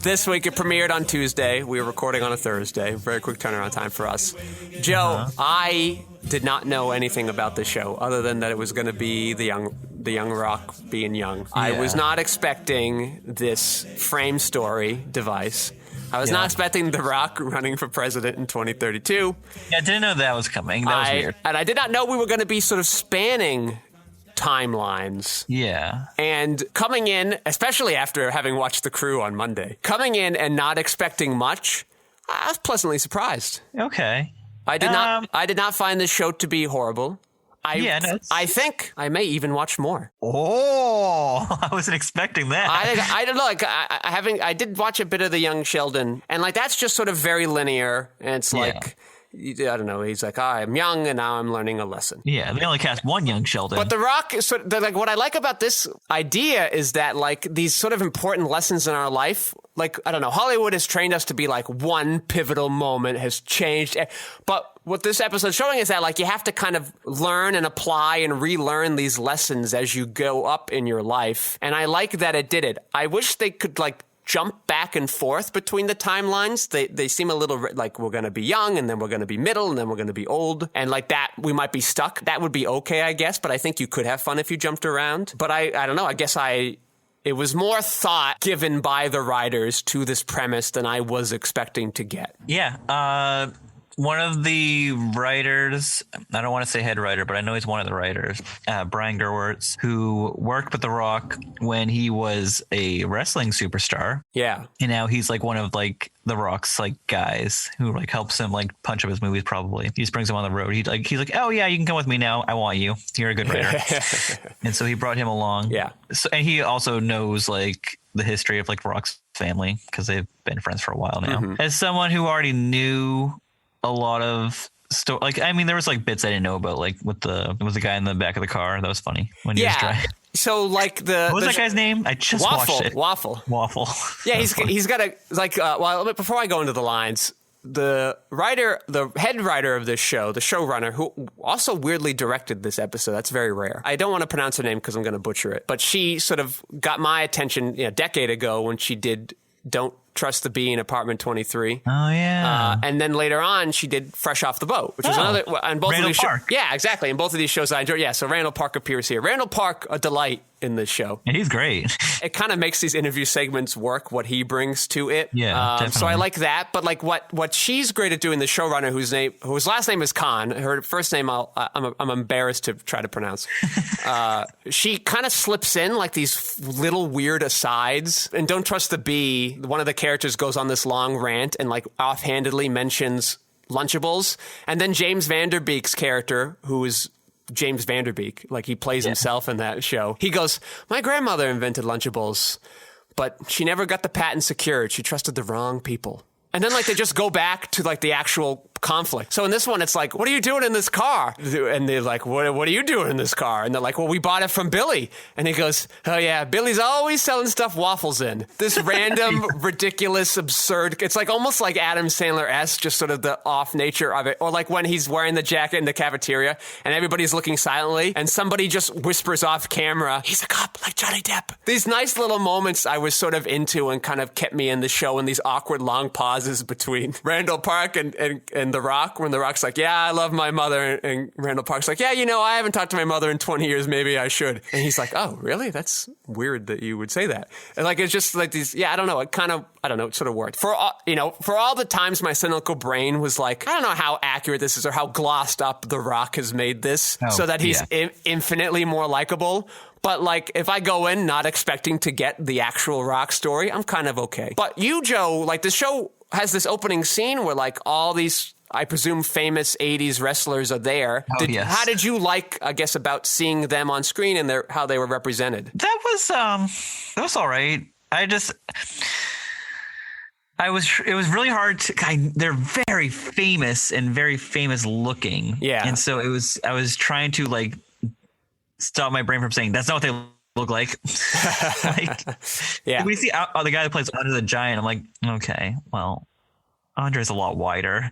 This week it premiered on Tuesday. We were recording on a Thursday. Very quick turnaround time for us. Joe, I did not know anything about this show other than that it was going to be the young Rock being young. Yeah. I was not expecting this frame story device. I was not expecting The Rock running for president in 2032. Yeah, I didn't know that was coming. That was weird. And I did not know we were going to be sort of spanning timelines. Yeah. And coming in, especially after having watched The Crew on Monday, coming in and not expecting much, I was pleasantly surprised. Okay. I did not find this show to be horrible. I think I may even watch more. Oh, I wasn't expecting that. I don't know. Like I did watch a bit of the Young Sheldon, and like that's just sort of very linear. And it's like I don't know. He's like, I'm young, and now I'm learning a lesson. Yeah, they only cast one Young Sheldon. But The Rock is sort of like what I like about this idea is that like these sort of important lessons in our life. Like, I don't know, Hollywood has trained us to be like one pivotal moment has changed. But what this episode's showing is that like you have to kind of learn and apply and relearn these lessons as you go up in your life. And I like that it did it. I wish they could like jump back and forth between the timelines. They seem a little like we're going to be young and then we're going to be middle and then we're going to be old. And like that, we might be stuck. That would be okay, I guess. But I think you could have fun if you jumped around. But I don't know. I guess it was more thought given by the writers to this premise than I was expecting to get. Yeah. one of the writers, I don't want to say head writer, but I know he's one of the writers, Brian Gerwertz, who worked with The Rock when he was a wrestling superstar. Yeah. And now he's like one of like The Rock's like guys who like helps him like punch up his movies probably. He just brings him on the road. He's like, oh yeah, you can come with me now. I want you. You're a good writer. And so he brought him along. Yeah. So, and he also knows like the history of like Rock's family because they've been friends for a while now. As someone who already knew a lot of like, I mean, there was like bits I didn't know about, like with the guy in the back of the car. That was funny when he was driving. So like what was that guy's name? I just watched it. Waffle. Yeah, he's got a like. Well, before I go into the lines, the head writer of this show, the showrunner, who also weirdly directed this episode. That's very rare. I don't want to pronounce her name because I'm going to butcher it. But she sort of got my attention a decade ago when she did Don't Trust the Bee in Apartment 23. Oh yeah. And then later on, she did Fresh Off the Boat, which is another. And both Randall of these Park. yeah, exactly. And both of these shows I enjoy. Yeah, so Randall Park appears here. Randall Park, a delight in this show. And he's great. It kind of makes these interview segments work, what he brings to it. Yeah, definitely. So I like that. But like what she's great at doing, the showrunner whose last name is Khan, her first name I'm embarrassed to try to pronounce. She kind of slips in like these little weird asides. And Don't Trust the Bee, one of the characters goes on this long rant and like offhandedly mentions Lunchables. And then James Van Der Beek's character, who is James Van Der Beek, like he plays himself in that show. He goes, my grandmother invented Lunchables, but she never got the patent secured. She trusted the wrong people. And then like they just go back to like the actual conflict. So in this one, it's like, what are you doing in this car? And they're like, what are you doing in this car? And they're like, well, we bought it from Billy. And he goes, oh yeah, Billy's always selling stuff waffles in. This random, ridiculous, absurd, it's like almost like Adam Sandler-esque, just sort of the off nature of it. Or like when he's wearing the jacket in the cafeteria and everybody's looking silently and somebody just whispers off camera, he's a cop like Johnny Depp. These nice little moments I was sort of into and kind of kept me in the show, in these awkward long pauses between Randall Park and The Rock, when The Rock's like, yeah, I love my mother, and Randall Park's like, yeah, I haven't talked to my mother in 20 years, maybe I should. And he's like, oh, really? That's weird that you would say that. And like, it's just like these, I don't know, it sort of worked. For all the times my cynical brain was like, I don't know how accurate this is or how glossed up The Rock has made this so that he's infinitely more likable. But like, if I go in not expecting to get the actual Rock story, I'm kind of okay. But you, Joe, like the show has this opening scene where like all these, I presume, famous 80s wrestlers are there. How did you like, I guess, about seeing them on screen and how they were represented? That was all right. It was really hard to, they're very famous and very famous looking. Yeah. And so I was trying to like stop my brain from saying, that's not what they look like. When you see the guy that plays Andre the Giant, I'm like, okay, well, Andre's a lot wider.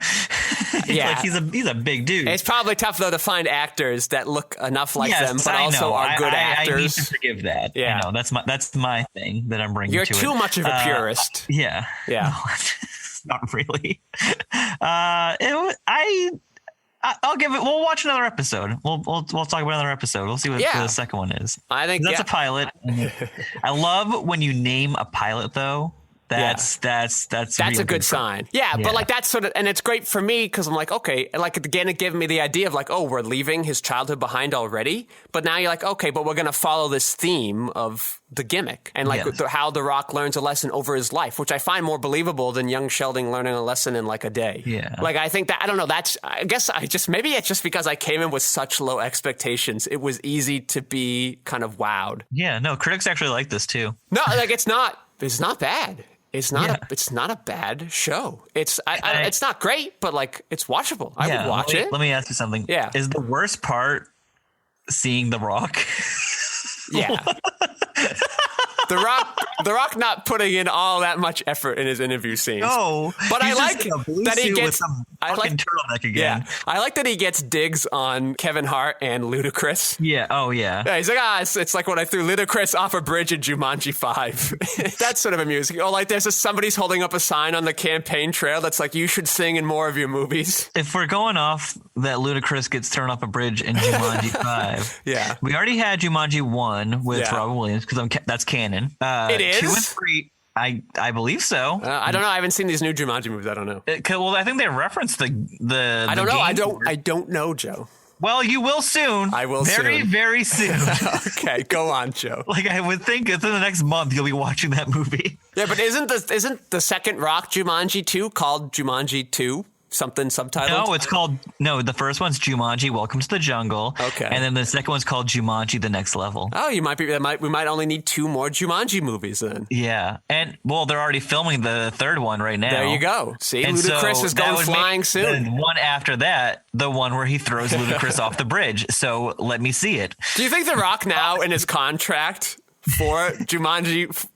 Yeah, like he's a big dude. It's probably tough though to find actors that look enough like them, but also are good actors. I need to forgive that. Yeah, I know that's my thing that I'm bringing. You're to too much of a purist. Yeah. No, not really. I'll give it. We'll watch another episode. We'll talk about another episode. We'll see what the second one is. I think that's a pilot. I love when you name a pilot though. That's a good sign. Yeah, but like that's sort of, and it's great for me because I'm like, okay, like again, it gave me the idea of like, oh, we're leaving his childhood behind already. But now you're like, okay, but we're gonna follow this theme of the gimmick and like how The Rock learns a lesson over his life, which I find more believable than young Sheldon learning a lesson in like a day. Yeah, like I think that I don't know. I guess maybe it's just because I came in with such low expectations, it was easy to be kind of wowed. Yeah, no, critics actually like this too. No, like it's not bad. It's not a bad show. It's not great, but like it's watchable. I would watch it. Let me ask you something. Yeah. Is the worst part seeing The Rock? Yeah. The Rock not putting in all that much effort in his interview scenes. No, but I like that he gets some turtleneck again. Yeah, I like that he gets digs on Kevin Hart and Ludacris. Yeah. Oh yeah. Yeah, he's like, it's like when I threw Ludacris off a bridge in Jumanji 5. That's sort of amusing. Oh, like there's somebody's holding up a sign on the campaign trail that's like, you should sing in more of your movies. If we're going off that Ludacris gets thrown off a bridge in Jumanji 5, yeah, we already had Jumanji 1 with Robin Williams because that's canon. It is 2 and 3. I believe so. I don't know. I haven't seen these new Jumanji movies. I don't know. Well, I think they referenced the. I don't know. I don't know, Joe. Well, you will soon. I will very, soon. very soon. Okay, go on, Joe. Like I would think within the next month you'll be watching that movie. Yeah, but isn't the second Rock Jumanji 2 called Jumanji 2? Something subtitled? No, the first one's Jumanji, Welcome to the Jungle. Okay. And then the second one's called Jumanji, The Next Level. Oh, we might only need 2 more Jumanji movies then. Yeah. And, well, they're already filming the third one right now. There you go. See, and Ludacris is going flying soon. And one after that, the one where he throws Ludacris off the bridge. So let me see it. Do you think The Rock now in his contract for Jumanji...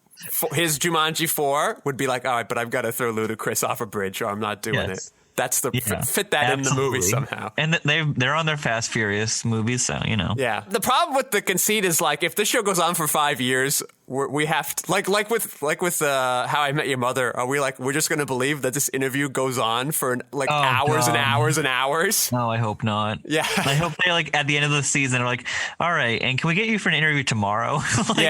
his Jumanji 4 would be like, all right, but I've got to throw Ludacris off a bridge or I'm not doing it. That's fit that in the movie somehow. And they're on their Fast Furious movies, so you know. Yeah. The problem with the conceit is like if this show goes on for 5 years, we have to like with How I Met Your Mother. Are we like we're just going to believe that this interview goes on for hours and hours and hours? No, I hope not. Yeah. I hope they like at the end of the season are like, all right, and can we get you for an interview tomorrow? Something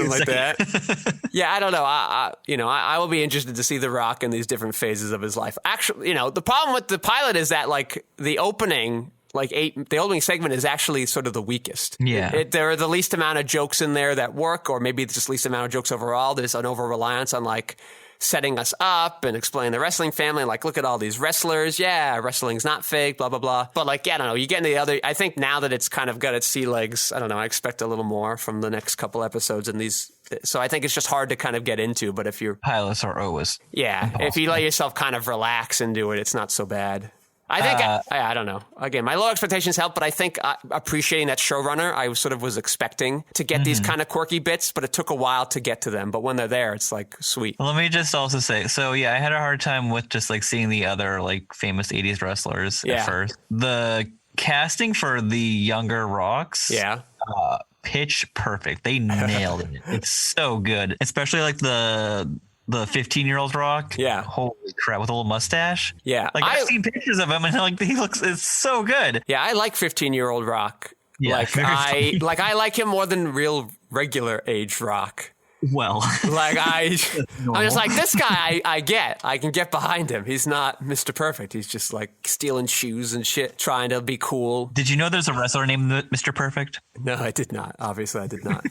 like that. Yeah, I don't know. I will be interested to see The Rock in these different phases of his life. Actually, the problem with the pilot is that like the opening. The opening segment is actually sort of the weakest. Yeah. There are the least amount of jokes in there that work, or maybe it's just least amount of jokes overall. There's an over-reliance on, like, setting us up and explaining the wrestling family. Like, look at all these wrestlers. Yeah, wrestling's not fake, blah, blah, blah. But, like, yeah, I don't know. You get into the other... I think now that it's kind of got its sea legs, I don't know, I expect a little more from the next couple episodes in these... So I think it's just hard to kind of get into, but if you're... Pilots are always... Yeah, impossible. If you let yourself kind of relax into it, it's not so bad. I think, I don't know. Again, my low expectations help, but I think appreciating that showrunner, I sort of was expecting to get these kind of quirky bits, but it took a while to get to them. But when they're there, it's like sweet. Let me just also say, so yeah, I had a hard time with just like seeing the other like famous 80s wrestlers at first. The casting for the younger Rocks. Yeah. Pitch perfect. They nailed it. It's so good. Especially like the 15-year-old Rock. Yeah. Holy crap, with a little mustache. Yeah. Like I've seen pictures of him and like it's so good. Yeah, I like 15-year-old Rock. Yeah, I like him more than real regular age Rock. Well, like I'm just like this guy. I can get behind him. He's not Mr. Perfect. He's just like stealing shoes and shit, trying to be cool. Did you know there's a wrestler named Mr. Perfect? No, I did not. Obviously, I did not.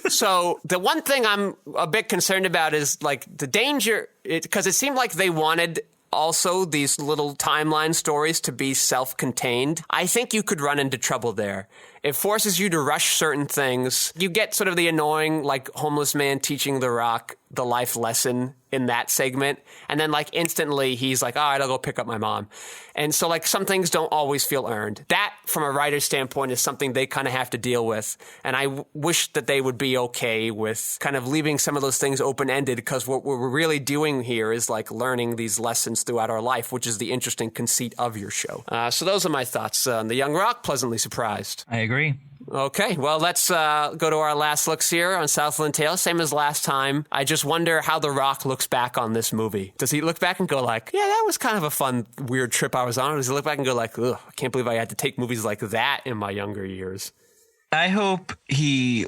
So the one thing I'm a bit concerned about is like the danger, because it seemed like they wanted also these little timeline stories to be self-contained. I think you could run into trouble there. It forces you to rush certain things. You get sort of the annoying, like, homeless man teaching The Rock the life lesson in that segment. And then, like, instantly he's like, all right, I'll go pick up my mom. And so, like, some things don't always feel earned. That, from a writer's standpoint, is something they kind of have to deal with. And I wish that they would be okay with kind of leaving some of those things open-ended, because what we're really doing here is, like, learning these lessons throughout our life, which is the interesting conceit of your show. So those are my thoughts on The Young Rock. Pleasantly surprised. I agree. Okay, well, let's go to our last looks here on Southland Tales. Same as last time. I just wonder how The Rock looks back on this movie. Does he look back and go like, yeah, that was kind of a fun, weird trip I was on? Or does he look back and go like, ugh, I can't believe I had to take movies like that in my younger years? I hope he's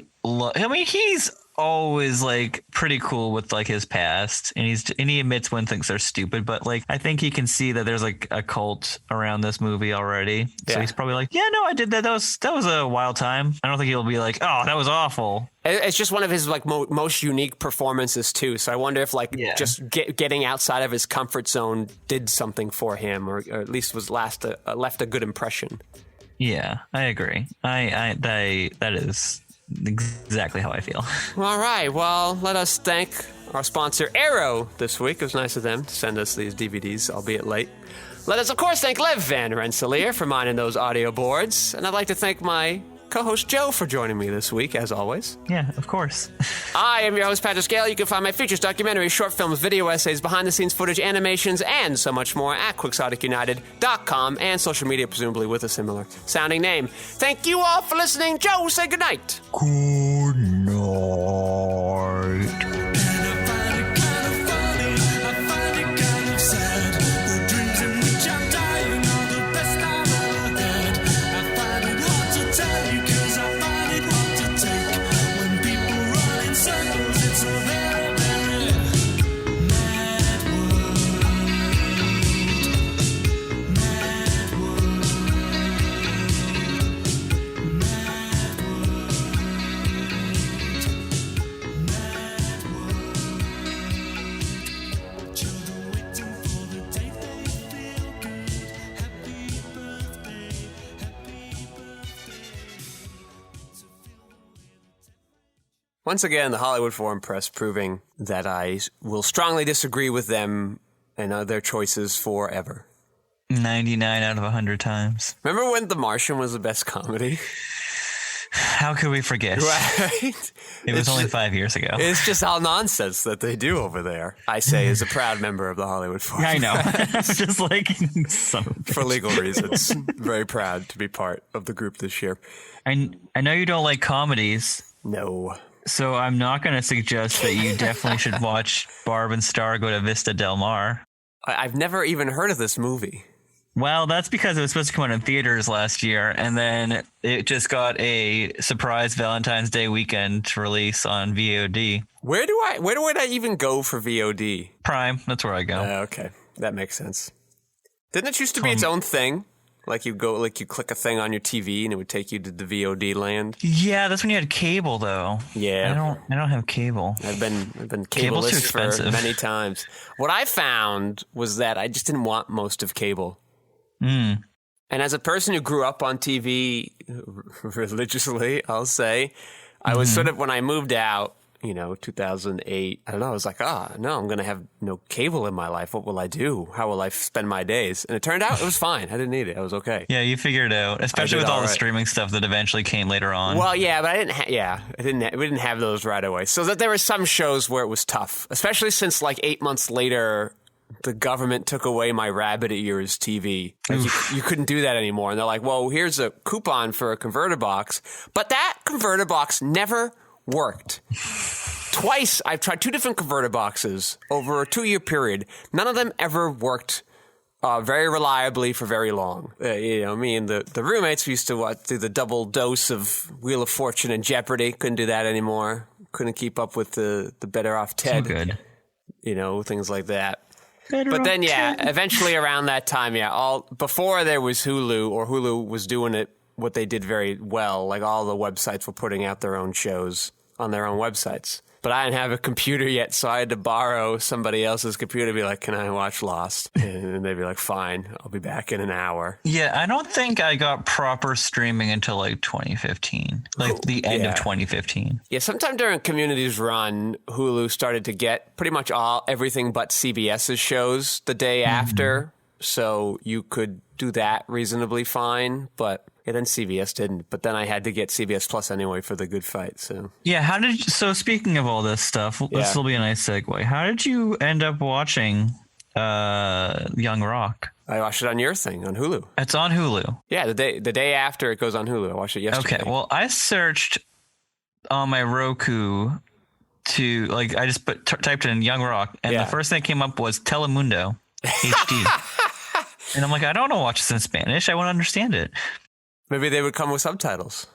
always like pretty cool with like his past, and he admits when things are stupid, but like I think he can see that there's like a cult around this movie already. So he's probably like, yeah, no, I did that. That was a wild time. I don't think he'll be like, oh, that was awful. It's just one of his like most unique performances too. So I wonder if like just getting outside of his comfort zone did something for him, or at least was left a good impression. Yeah, I agree. That is exactly how I feel. All right. Well, let us thank our sponsor, Arrow, this week. It was nice of them to send us these DVDs, albeit late. Let us, of course, thank Lev Van Rensselaer for minding those audio boards. And I'd like to thank my co-host Joe for joining me this week, as always. Yeah, of course. I am your host, Patrick Scale. You can find my features, documentaries, short films, video essays, behind-the-scenes footage, animations, and so much more at QuixoticUnited.com and social media, presumably with a similar sounding name. Thank you all for listening. Joe, say goodnight. Good night. Once again, the Hollywood Foreign Press proving that I will strongly disagree with them and their choices forever. 99 out of 100 times. Remember when The Martian was the best comedy? How could we forget? Right? It was only 5 years ago. It's just all nonsense that they do over there. I say as a proud member of the Hollywood Foreign I know. It's just like for legal reasons. Very proud to be part of the group this year. I know you don't like comedies. No. So I'm not going to suggest that you definitely should watch Barb and Star Go to Vista Del Mar. I've never even heard of this movie. Well, that's because it was supposed to come out in theaters last year, and then it just got a surprise Valentine's Day weekend release on VOD. Where would I even go for VOD? Prime, that's where I go. Okay, that makes sense. Didn't it used to be its own thing? Like you click a thing on your TV and it would take you to the VOD land. Yeah, that's when you had cable, though. Yeah, I don't have cable. I've been Cable's too cableless for expensive. many times. What I found was that I just didn't want most of cable. And as a person who grew up on TV religiously, I'll say, I was sort of, when I moved out, 2008, I don't know, I was like, no, I'm going to have no cable in my life. What will I do? How will I spend my days? And it turned out it was fine. I didn't need it. I was okay. Yeah, you figured it out, especially with all the streaming stuff that eventually came later on. Well, yeah, but we didn't have those right away. So that there were some shows where it was tough, especially since like 8 months later, the government took away my rabbit ears TV. Like you couldn't do that anymore. And they're like, well, here's a coupon for a converter box. But that converter box never worked. Twice, I've tried 2 different converter boxes over a 2-year period. None of them ever worked very reliably for very long. Me and the roommates used to do the double dose of Wheel of Fortune and Jeopardy. Couldn't do that anymore. Couldn't keep up with the Better Off Ted. So good. Things like that. But then, eventually around that time, before there was Hulu, or Hulu was doing it, what they did very well, like all the websites were putting out their own shows on their own websites. But I didn't have a computer yet, so I had to borrow somebody else's computer to be like, can I watch Lost? And they'd be like, fine, I'll be back in an hour. Yeah, I don't think I got proper streaming until like 2015, like the end of 2015. Yeah, sometime during Community's run, Hulu started to get pretty much everything but CBS's shows the day after, so you could do that reasonably fine, but... Yeah, then CBS didn't, but then I had to get CBS Plus anyway for The Good Fight. So yeah, so speaking of all this stuff, this will be a nice segue. How did you end up watching Young Rock? I watched it on your thing on Hulu. It's on Hulu. Yeah, the day after it goes on Hulu. I watched it yesterday. Okay, well, I searched on my Roku to I just typed in Young Rock, and the first thing that came up was Telemundo HD, and I'm like, I don't want to watch this in Spanish. I want to understand it. Maybe they would come with subtitles.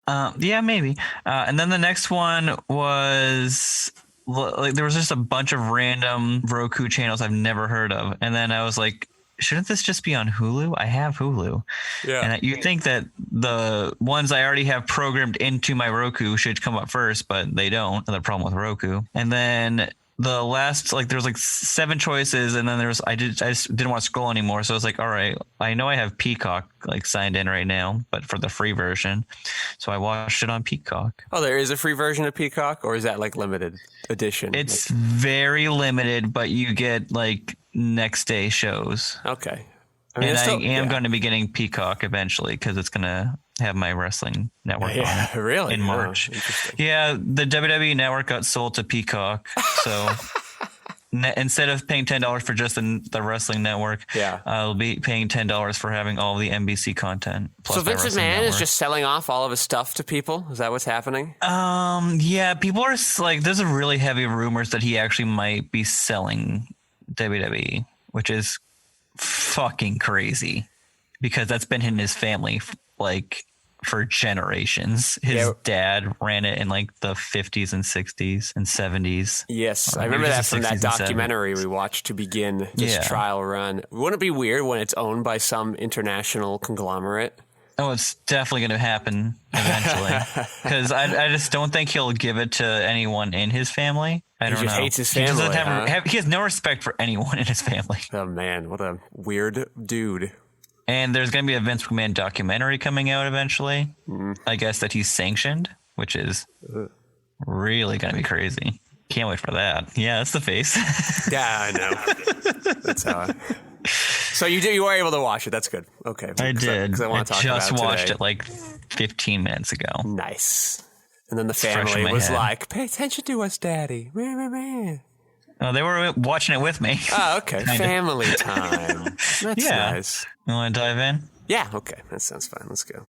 Yeah, maybe. And then the next one was there was just a bunch of random Roku channels I've never heard of. And then I was like, shouldn't this just be on Hulu? I have Hulu. Yeah. And you'd think that the ones I already have programmed into my Roku should come up first, but they don't. Another problem with Roku. And then the last, there's 7 choices, and then I just didn't want to scroll anymore. So I was like, all right, I know I have Peacock signed in right now, but for the free version. So I watched it on Peacock. Oh, there is a free version of Peacock, or is that limited edition? It's very limited, but you get next day shows. Okay. I am going to be getting Peacock eventually because it's going to have my wrestling network on it really? in March. Yeah, the WWE network got sold to Peacock. So instead of paying $10 for just the wrestling network, I'll be paying $10 for having all the NBC content. Plus so Vince McMahon is just selling off all of his stuff to people? Is that what's happening? Yeah, people are there's a really heavy rumors that he actually might be selling WWE, which is fucking crazy because that's been in his family for generations. His dad ran it in the 50s and 60s and 70s. Yes, I remember that from that documentary we watched to begin this trial run. Wouldn't it be weird when it's owned by some international conglomerate? Oh, it's definitely going to happen eventually because I just don't think he'll give it to anyone in his family. I don't know. He hates his family. He has no respect for anyone in his family. Oh, man. What a weird dude. And there's going to be a Vince McMahon documentary coming out eventually. I guess that he's sanctioned, which is really going to be crazy. Can't wait for that. Yeah, that's the face. Yeah, I know. That's how. So you were able to watch it. That's good. Okay. I did. Because I want to talk just about it watched today. it like 15 minutes ago. Nice. And then the fresh in family my was head. like, "Pay attention to us, Daddy." Meh, meh, meh. Oh, they were watching it with me. Oh, okay. Kinda. Family time. That's Yeah. nice. You want to dive in? Yeah. Okay. That sounds fine. Let's go.